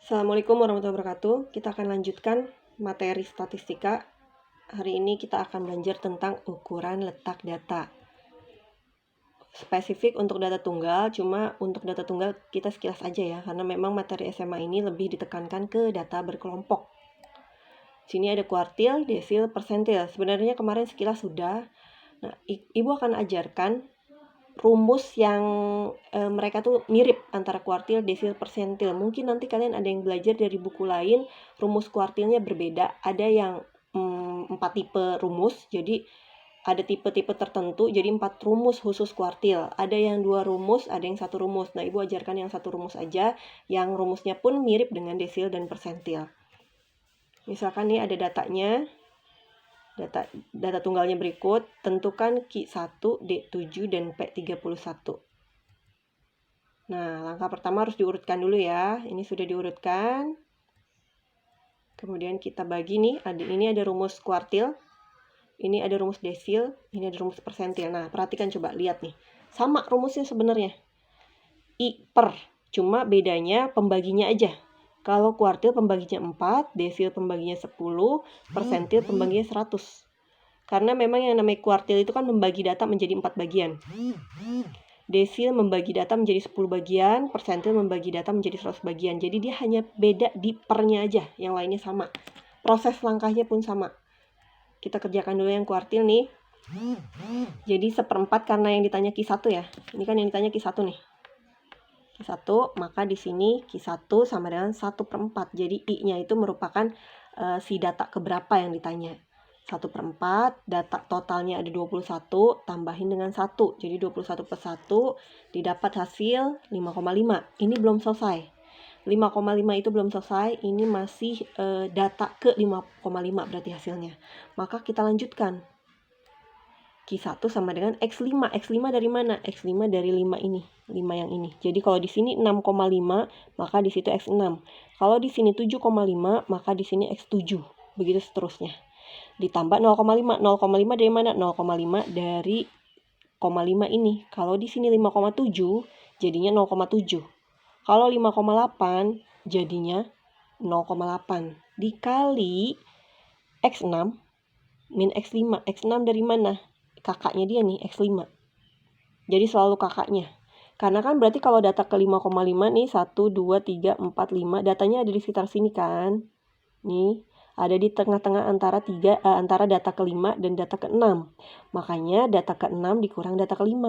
Assalamualaikum warahmatullahi wabarakatuh. Kita akan lanjutkan materi statistika. Hari ini kita akan belajar tentang ukuran letak data. Spesifik untuk data tunggal, cuma untuk data tunggal kita sekilas aja ya, karena memang materi SMA ini lebih ditekankan ke data berkelompok. Sini ada kuartil, desil, persentil. Sebenarnya kemarin sekilas sudah. Nah, Ibu akan ajarkan rumus yang mereka tuh mirip antara kuartil, desil, persentil. Mungkin nanti kalian ada yang belajar dari buku lain, rumus kuartilnya berbeda. Ada yang 4 tipe rumus, jadi ada tipe-tipe tertentu, jadi 4 rumus khusus kuartil. Ada yang 2 rumus, ada yang 1 rumus. Nah, Ibu ajarkan yang 1 rumus aja, yang rumusnya pun mirip dengan desil dan persentil. Misalkan nih ada datanya. Data tunggalnya berikut, tentukan Q1, D7, dan P31. Nah, langkah pertama harus diurutkan dulu ya. Ini sudah diurutkan. Kemudian kita bagi nih, ini ada rumus kuartil, ini ada rumus desil, ini ada rumus persentil. Nah, perhatikan coba, lihat nih. Sama rumusnya sebenarnya. I per, cuma bedanya pembaginya aja. Kalau kuartil pembaginya 4, desil pembaginya 10, persentil pembaginya 100. Karena memang yang namanya kuartil itu kan membagi data menjadi 4 bagian. Desil membagi data menjadi 10 bagian, persentil membagi data menjadi 100 bagian. Jadi dia hanya beda di pernya aja, yang lainnya sama. Proses langkahnya pun sama. Kita kerjakan dulu yang kuartil nih. Jadi 1/4 karena yang ditanya Q1 ya. Ini kan yang ditanya Q1 nih. Q1, maka di sini Q1 sama dengan 1/4. Jadi I-nya itu merupakan si data keberapa yang ditanya. 1/4, data totalnya ada 21, tambahin dengan 1. Jadi 21 per 1 didapat hasil 5,5. Ini belum selesai. 5,5 itu belum selesai, ini masih data ke 5,5 berarti hasilnya. Maka kita lanjutkan. Q1 sama dengan X5. X5 dari mana? X5 dari 5 ini. 5 yang ini. Jadi kalau di sini 6,5, maka di situ X6. Kalau di sini 7,5, maka di sini X7. Begitu seterusnya. Ditambah 0,5. 0,5 dari mana? 0,5 dari 0,5 ini. Kalau di sini 5,7, jadinya 0,7. Kalau 5,8, jadinya 0,8. Dikali X6 min X5. X6 dari mana? Kakaknya dia nih, X5. Jadi selalu kakaknya. Karena kan berarti kalau data ke 5,5 nih, 1, 2, 3, 4, 5. Datanya ada di sekitar sini kan. Nih, ada di tengah-tengah antara data ke-5 dan data ke-6. Makanya data ke-6 dikurang data ke-5.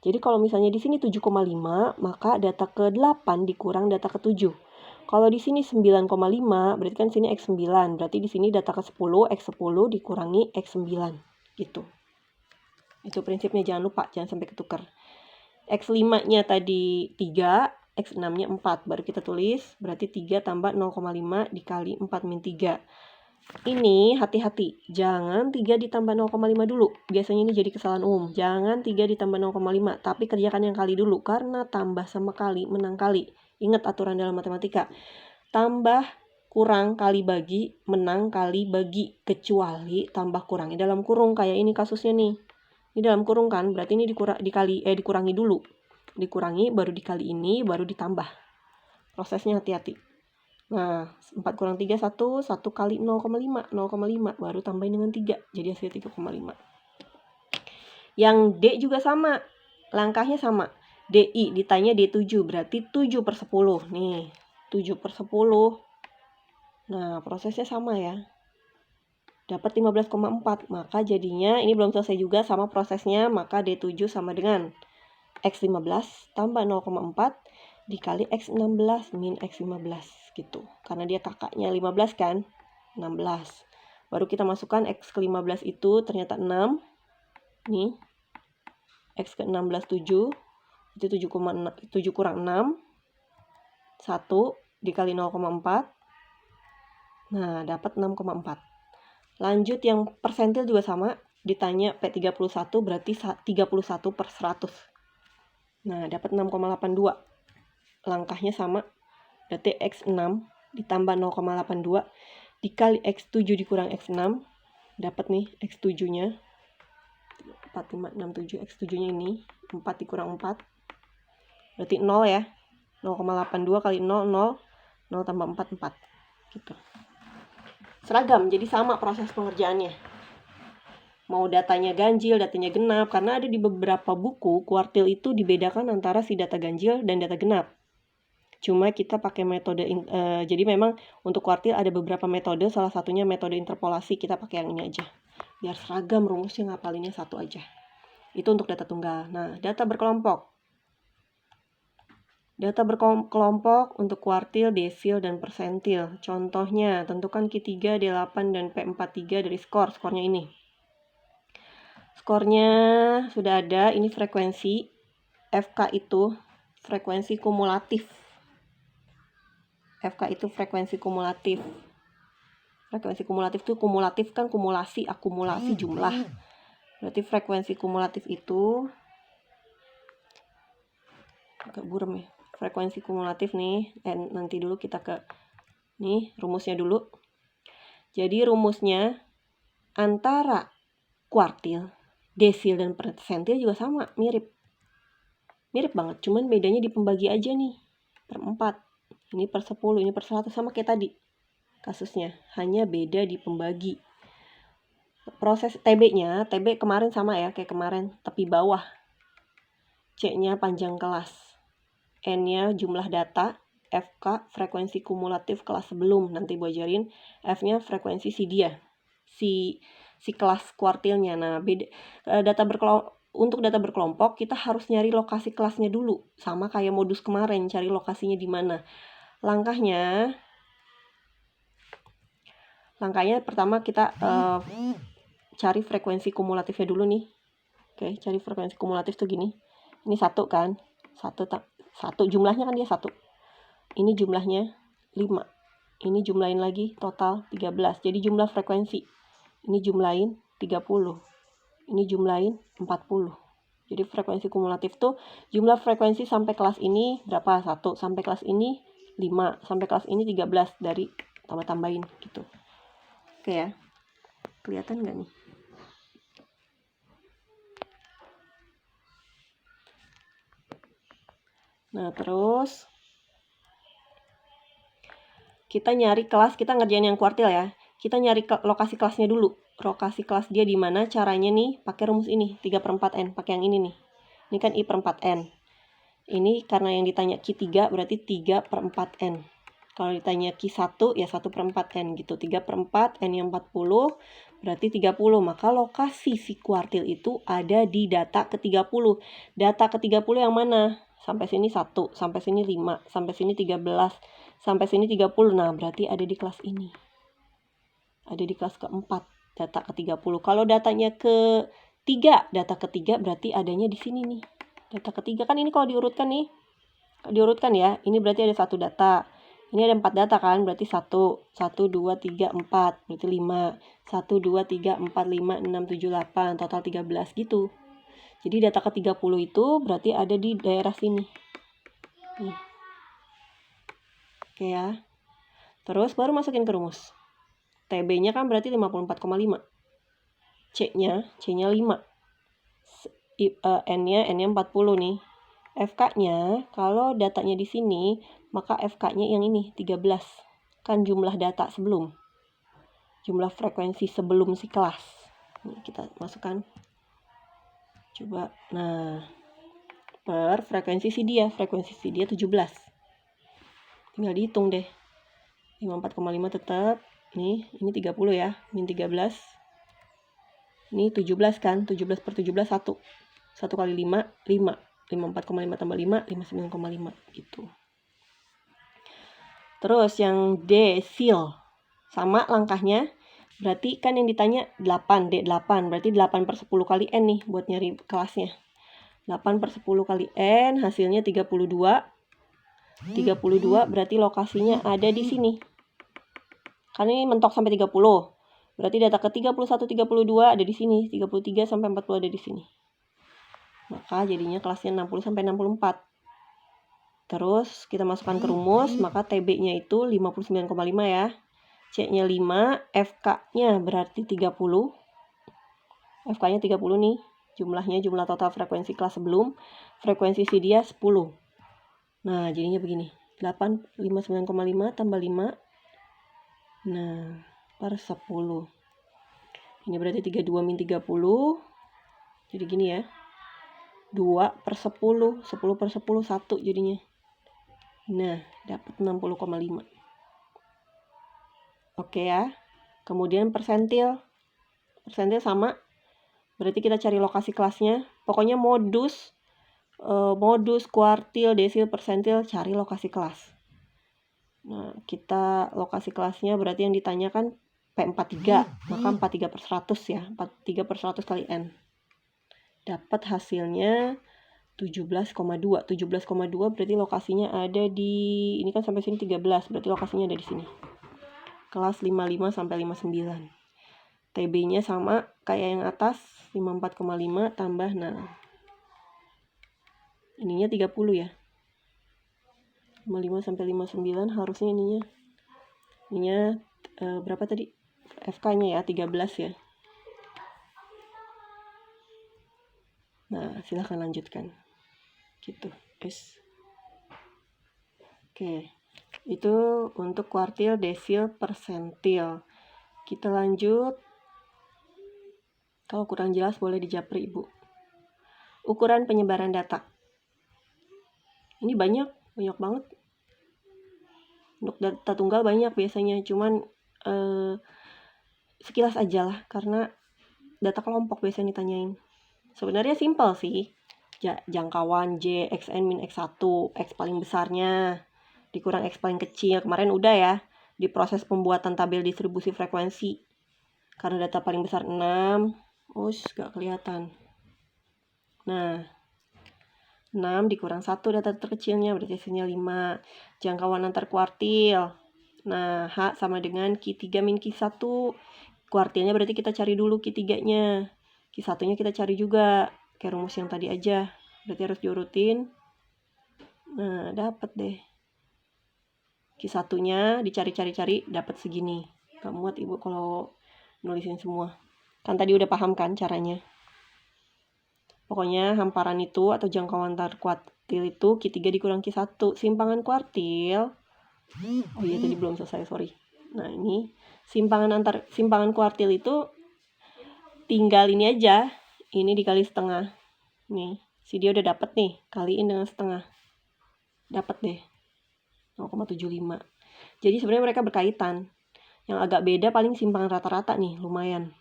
Jadi kalau misalnya di sini 7,5, maka data ke-8 dikurang data ke-7. Kalau di sini 9,5, berarti kan sini X9. Berarti di sini data ke-10, X10 dikurangi X9. Gitu. Itu prinsipnya, jangan lupa, jangan sampai ketukar. X5-nya tadi 3, X6-nya 4. Baru kita tulis, berarti 3 tambah 0,5 dikali 4 min 3. Ini hati-hati, jangan 3 ditambah 0,5 dulu. Biasanya ini jadi kesalahan umum. Jangan 3 ditambah 0,5, tapi kerjakan yang kali dulu. Karena tambah sama kali, menang kali. Ingat aturan dalam matematika. Tambah kurang kali bagi, menang kali bagi. Kecuali tambah kurang. Dalam kurung kayak ini kasusnya nih. Ini dalam kurung kan, berarti ini dikurangi dulu. Dikurangi, baru dikali ini, baru ditambah. Prosesnya hati-hati. Nah, 4 kurang 3, 1 kali 0,5. 0,5, baru tambahin dengan 3. Jadi hasil 3,5. Yang D juga sama. Langkahnya sama. DI ditanya D7, berarti 7 per 10. Nih, 7 per 10. Nah, prosesnya sama ya. Dapat 15,4, maka jadinya ini belum selesai juga sama prosesnya, maka D7 sama dengan X15 tambah 0,4 dikali X16 min X15 gitu. Karena dia kakaknya 15 kan, 16. Baru kita masukkan X ke-15 itu ternyata 6. Nih, X ke-16 7, itu 7 kurang 6, 1 dikali 0,4. Nah, dapat 6,4. Lanjut yang persentil juga sama, ditanya P31 berarti 31 per 100. Nah, dapat 6,82. Langkahnya sama, berarti X6 ditambah 0,82 dikali X7 dikurang X6. Dapat nih X7-nya. 4, 5, 6, 7. X7-nya ini, 4 dikurang 4. Berarti 0 ya. 0,82 kali 0, 0. 0 tambah 4, 4. Gitu. Seragam, jadi sama proses pengerjaannya. Mau datanya ganjil, datanya genap, karena ada di beberapa buku, kuartil itu dibedakan antara si data ganjil dan data genap. Cuma kita pakai metode, jadi memang untuk kuartil ada beberapa metode, salah satunya metode interpolasi, kita pakai yang ini aja. Biar seragam, rumusnya ngapalinnya satu aja. Itu untuk data tunggal. Nah, data berkelompok. Data berkelompok untuk kuartil, desil, dan persentil. Contohnya, tentukan Q3, D8, dan P43 dari skor. Skornya ini. Skornya sudah ada. Ini frekuensi. FK itu frekuensi kumulatif. FK itu frekuensi kumulatif. Frekuensi kumulatif itu kumulatif kan kumulasi, akumulasi jumlah. Berarti frekuensi kumulatif itu agak buram ya. Frekuensi kumulatif nih, nanti dulu kita ke nih rumusnya dulu. Jadi rumusnya antara kuartil, desil, dan persentil juga sama, mirip. Mirip banget, cuman bedanya di pembagi aja nih. Per 4, ini per 10, ini per 100, sama kayak tadi kasusnya. Hanya beda di pembagi. Proses TB-nya, TB kemarin sama ya, kayak kemarin, tapi bawah. C-nya panjang kelas. N-nya jumlah data, FK frekuensi kumulatif kelas sebelum, nanti gue ajarin. F-nya frekuensi si dia, si kelas kuartilnya. Nah, beda, untuk data berkelompok kita harus nyari lokasi kelasnya dulu, sama kayak modus kemarin, cari lokasinya di mana. Langkahnya pertama kita cari frekuensi kumulatifnya dulu nih. Oke, cari frekuensi kumulatif tuh gini. Ini 1 kan, 1 jumlahnya kan dia 1. Ini jumlahnya 5. Ini jumlahin lagi total 13. Jadi jumlah frekuensi. Ini jumlahin 30. Ini jumlahin 40. Jadi frekuensi kumulatif tuh jumlah frekuensi sampai kelas ini berapa? 1. Sampai kelas ini 5. Sampai kelas ini 13 dari tambah-tambahin gitu. Oke ya. Kelihatan nggak nih? Nah, terus kita nyari kelas, kita ngerjain yang kuartil ya. Kita nyari lokasi kelasnya dulu. Lokasi kelas dia di mana? Caranya nih pakai rumus ini, 3/4N, pakai yang ini nih. Ini kan I/4N. Ini karena yang ditanya Q3 berarti 3/4N. Kalau ditanya Q1 ya 1/4N gitu. 3/4 N yang 40 berarti 30. Maka lokasi si kuartil itu ada di data ke-30. Data ke-30 yang mana? Sampai sini 1, sampai sini 5, sampai sini 13, sampai sini 30. Nah, berarti ada di kelas ini. Ada di kelas keempat, data ke-30. Kalau datanya ke-3, data ke-3 berarti adanya di sini nih. Data ke-3 kan ini kalau diurutkan nih. Diurutkan ya, ini berarti ada 1 data. Ini ada 4 data kan, berarti 1, 1, 2, 3, 4, berarti 5. 1, 2, 3, 4, 5, 6, 7, 8, total 13 gitu. Jadi data ke-30 itu berarti ada di daerah sini. Nih. Oke ya. Terus baru masukin ke rumus. TB-nya kan berarti 54,5. C-nya 5. N-nya 40 nih. FK-nya, kalau datanya di sini, maka FK-nya yang ini, 13. Kan jumlah data sebelum. Jumlah frekuensi sebelum si kelas. Ini kita masukkan. Coba, nah, per frekuensi si dia 17. Tinggal dihitung deh. 54,5 tetap. Nih, ini 30 ya, min 13. Ini 17 kan, 17 per 17, 1. 1 kali 5, 5. 54,5 tambah 5, 59,5 gitu. Terus yang desil. Sama langkahnya. Berarti kan yang ditanya 8, D8. Berarti 8 per 10 kali N nih buat nyari kelasnya. 8 per 10 kali N hasilnya 32. 32 berarti lokasinya ada di sini. Kan ini mentok sampai 30. Berarti data ke 31, 32 ada di sini. 33 sampai 40 ada di sini. Maka jadinya kelasnya 60 sampai 64. Terus kita masukkan ke rumus, maka TB-nya itu 59,5 ya. C-nya 5, FK-nya berarti 30. FK-nya 30 nih. Jumlahnya jumlah total frekuensi kelas sebelum. Frekuensi si dia 10. Nah, jadinya begini. 59,5 tambah 5. Nah, per 10. Ini berarti 32 min 30. Jadi gini ya. 2 per 10. 10 per 10, 1 jadinya. Nah, dapat 60,5. Oke ya. Kemudian persentil. Persentil sama. Berarti kita cari lokasi kelasnya. Pokoknya modus, kuartil, desil, persentil, cari lokasi kelas. Nah, kita lokasi kelasnya berarti yang ditanyakan P43, maka 43 per 100 ya, 43 per 100 kali N. Dapat hasilnya 17,2. 17,2 berarti lokasinya ada di, ini kan sampai sini 13, berarti lokasinya ada di sini. Kelas 55 sampai 59. TB-nya sama kayak yang atas, 54,5 tambah, nah. Ininya 30 ya. 55 sampai 59 harusnya ininya berapa tadi? FK-nya ya 13 ya. Nah, silahkan lanjutkan. Gitu, guys. Oke. Itu untuk kuartil, desil, persentil. Kita lanjut. Kalau kurang jelas boleh dijapri, Ibu. Ukuran penyebaran data. Ini banyak banget. Untuk data tunggal banyak biasanya, cuman sekilas aja lah, karena data kelompok biasanya ditanyain. Sebenarnya simpel sih. Jangkauan J, XN min X1, X paling besarnya dikurang X paling kecil. Kemarin udah ya, di proses pembuatan tabel distribusi frekuensi. Karena data paling besar 6, gak kelihatan. Nah, 6 dikurang 1 data terkecilnya, berarti hasilnya 5. Jangkauan antar kuartil. Nah, H sama dengan Q3 min Q1. Kuartilnya berarti kita cari dulu Q3-nya. Q1-nya kita cari juga. Kayak rumus yang tadi aja. Berarti harus diurutin. Nah, dapat deh. Q1-nya dicari-cari dapat segini. Gak muat Ibu kalau nulisin semua. Kan tadi udah paham kan caranya. Pokoknya hamparan itu atau jangkauan antar kuartil itu Q3 dikurang Q1. Simpangan kuartil. Oh iya tadi belum selesai, sorry. Nah, ini simpangan kuartil itu tinggal ini aja. Ini dikali setengah. Nih, si dia udah dapet nih. Kaliin dengan setengah. Dapat deh. 0,75. Jadi sebenarnya mereka berkaitan. Yang agak beda paling simpangan rata-rata nih, lumayan.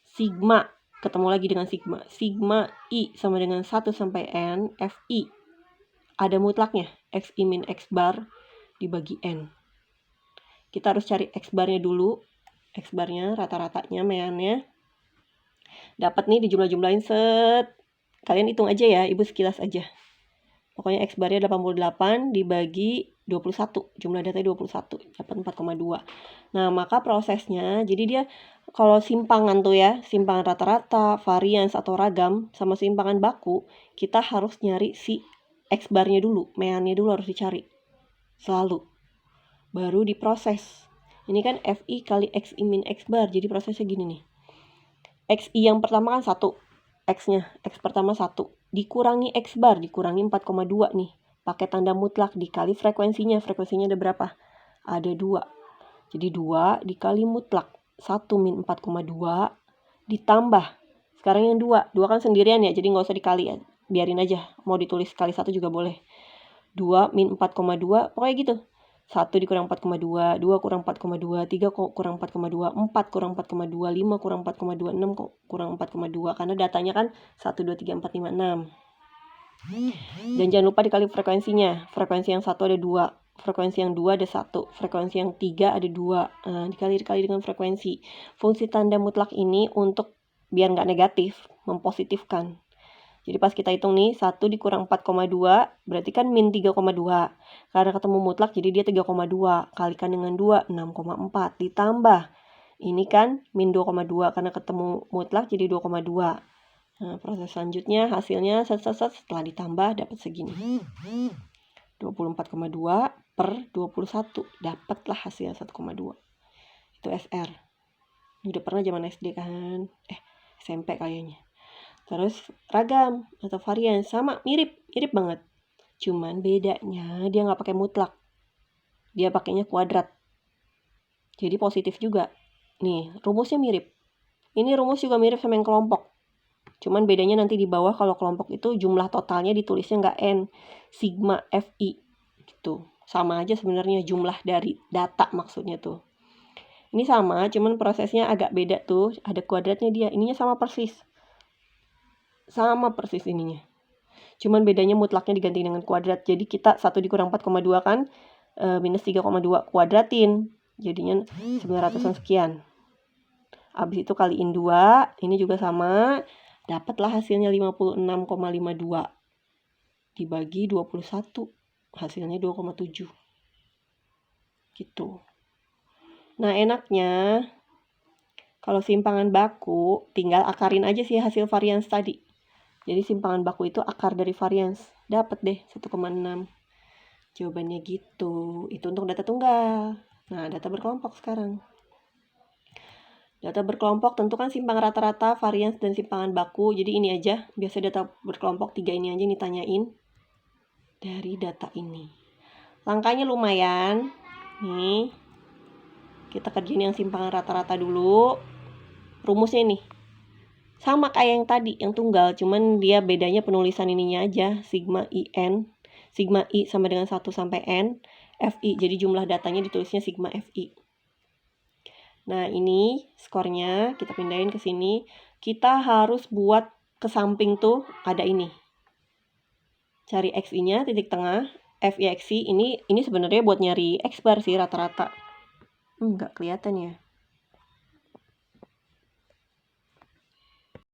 Sigma, ketemu lagi dengan sigma. Sigma I sama dengan 1 sampai N, Fi. Ada mutlaknya, Xi min X bar dibagi N. Kita harus cari X barnya dulu. X barnya, rata-ratanya, meannya. Dapat nih dijumlah-jumlahin set. Kalian hitung aja ya, Ibu sekilas aja. Pokoknya X barnya 88 dibagi 21. Jumlah datanya 21. Dapat 4,2. Nah, maka prosesnya, jadi dia kalau simpangan tuh ya, simpangan rata-rata, varians atau ragam, sama simpangan baku, kita harus nyari si X barnya dulu. Meannya dulu harus dicari. Selalu. Baru diproses. Ini kan Fi kali Xi min X bar. Jadi prosesnya gini nih. Xi yang pertama kan 1. X-nya. X pertama 1. Dikurangi X bar. Dikurangi 4,2 nih. Pakai tanda mutlak. Dikali frekuensinya. Frekuensinya ada berapa? Ada 2. Jadi 2 dikali mutlak. 1 min 4,2. Ditambah. Sekarang yang 2. 2 kan sendirian ya. Jadi nggak usah dikali ya. Biarin aja. Mau ditulis kali 1 juga boleh. 2 min 4,2. Pokoknya gitu. 1 dikurang 4,2, 2 kurang 4,2, 3 kurang 4,2, 4 kurang 4,2, 5 kurang 4,2, 6 kurang 4,2. Karena datanya kan 1, 2, 3, 4, 5, 6. Dan jangan lupa dikali frekuensinya. Frekuensi yang 1 ada 2. Frekuensi yang 2 ada 1. Frekuensi yang 3 ada 2. Nah, dikali dengan frekuensi. Fungsi tanda mutlak ini untuk biar nggak negatif, mempositifkan. Jadi pas kita hitung nih, 1 dikurang 4,2, berarti kan min 3,2. Karena ketemu mutlak, jadi dia 3,2. Kalikan dengan 2, 6,4. Ditambah, ini kan min 2,2. Karena ketemu mutlak, jadi 2,2. Nah, proses selanjutnya, hasilnya setelah ditambah, dapat segini. 24,2 per 21. Dapatlah hasilnya 1,2. Itu SR. Ini udah pernah zaman SD kan? SMP kayaknya. Terus ragam atau varian sama mirip banget. Cuman bedanya dia nggak pakai mutlak. Dia pakainya kuadrat. Jadi positif juga. Nih, rumusnya mirip. Ini rumus juga mirip sama yang kelompok. Cuman bedanya nanti di bawah kalau kelompok itu jumlah totalnya ditulisnya nggak N. Sigma Fi. Gitu. Sama aja sebenarnya jumlah dari data maksudnya tuh. Ini sama, cuman prosesnya agak beda tuh. Ada kuadratnya dia. Ininya sama persis. Sama persis ininya. Cuman bedanya mutlaknya diganti dengan kuadrat. Jadi kita 1 dikurang 4,2 kan minus 3,2 kuadratin. Jadinya 900-an sekian. Habis itu kaliin 2. Ini juga sama. Dapatlah hasilnya 56,52. Dibagi 21. Hasilnya 2,7. Gitu. Nah enaknya kalau simpangan baku tinggal akarin aja sih hasil varians tadi. Jadi simpangan baku itu akar dari varians. Dapat deh 1,6. Jawabannya gitu. Itu untuk data tunggal. Nah, data berkelompok sekarang. Data berkelompok tentukan simpangan rata-rata, varians, dan simpangan baku. Jadi ini aja. Biasa data berkelompok 3 ini aja ditanyain dari data ini. Langkahnya lumayan. Nih. Kita kerjain yang simpangan rata-rata dulu. Rumusnya nih. Sama kayak yang tadi, yang tunggal, cuman dia bedanya penulisan ininya aja, sigma IN. Sigma I sama dengan 1 sampai N, Fi, jadi jumlah datanya ditulisnya sigma Fi. Nah, ini skornya, kita pindahin ke sini. Kita harus buat ke samping tuh, ada ini. Cari Xi-nya, titik tengah, Fi Xi, ini sebenarnya buat nyari X bar sih rata-rata. Nggak kelihatan ya.